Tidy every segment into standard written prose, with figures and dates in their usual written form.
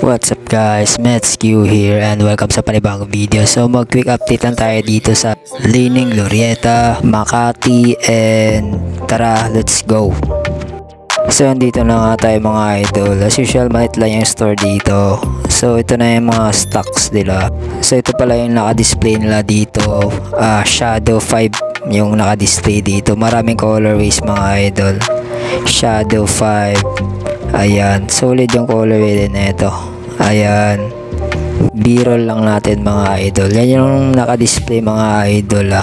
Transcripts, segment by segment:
What's up guys, Metsq here and welcome sa panibagong video. So mag quick update lang tayo dito sa Leaning Glorieta, Makati, and tara, let's go. So andito na nga tayo mga idol. As usual, maliit lang yung store dito. So ito na yung mga stocks nila. So ito pala yung naka-display nila dito, Shadow 5 yung naka-display dito. Maraming colorways mga idol. Shadow 5. Ayan, solid yung colorway din ito. Ayan, B-roll lang natin mga idol. Yan yung naka-display mga idol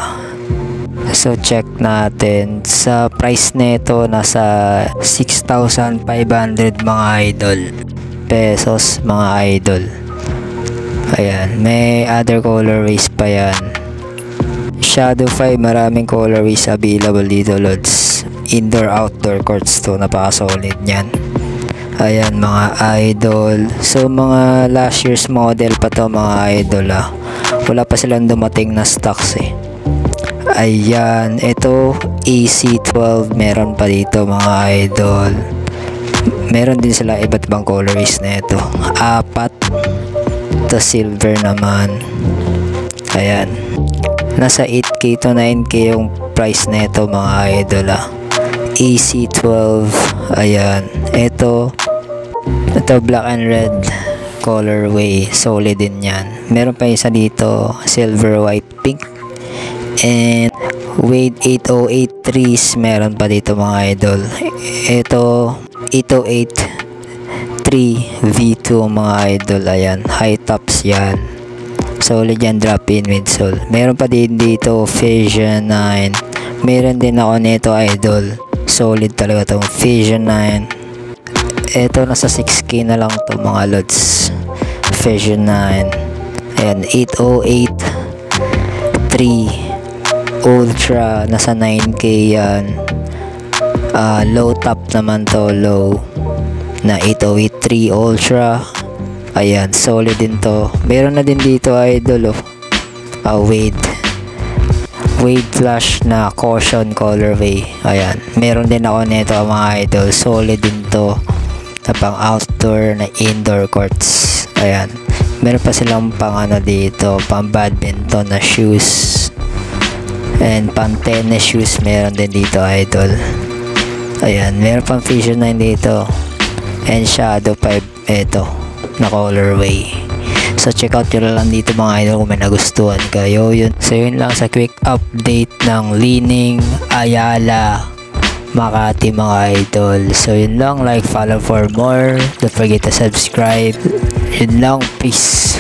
So check natin. Sa price nito nasa 6,500 mga idol pesos mga idol. Ayan, may other colorways pa yan. Shadow 5, maraming colorways available dito lods. Indoor outdoor courts to, napaka-solid yan. Ayan mga idol. So mga last year's model pa to mga idol Wala pa silang dumating na stocks Ayan, ito AC12 meron pa dito mga idol. Meron din sila iba't ibang colorways na ito. 4 to silver naman. Ayan, nasa 8k to 9k yung price na ito mga idol AC12. Ayan, ito black and red colorway, solid din yan. Meron pa isa dito silver, white, pink, and Wade 8083s meron pa dito mga idol. Ito 8083 V2 mga idol. Ayan, high tops yan, solid yan, drop in midsole. Meron pa din dito Fusion 9. Meron din ako nito idol, solid talaga tong Fusion 9. Ito nasa 6k na lang to mga lods. Fusion 9. Ayan, 8083 Ultra, nasa 9k yan. Low top naman to, low na 8083 Ultra. Ayan, solid din to. Meron na din dito idol Wade Flash na caution colorway. Ayan, meron din ako nito mga idol, solid din to, na pang outdoor na indoor courts. Ayan, meron pa silang pang dito, pang badminton na shoes and pang tennis shoes meron din dito idol. Ayan, meron pang Fusion 9 dito and Shadow 5 ito na colorway. So check out nyo lang dito mga idol kung may nagustuhan kayo. So yun lang sa quick update ng Leaning Ayala Makati mga idol. So yun lang, like, follow for more. Don't forget to subscribe. Yun lang, peace.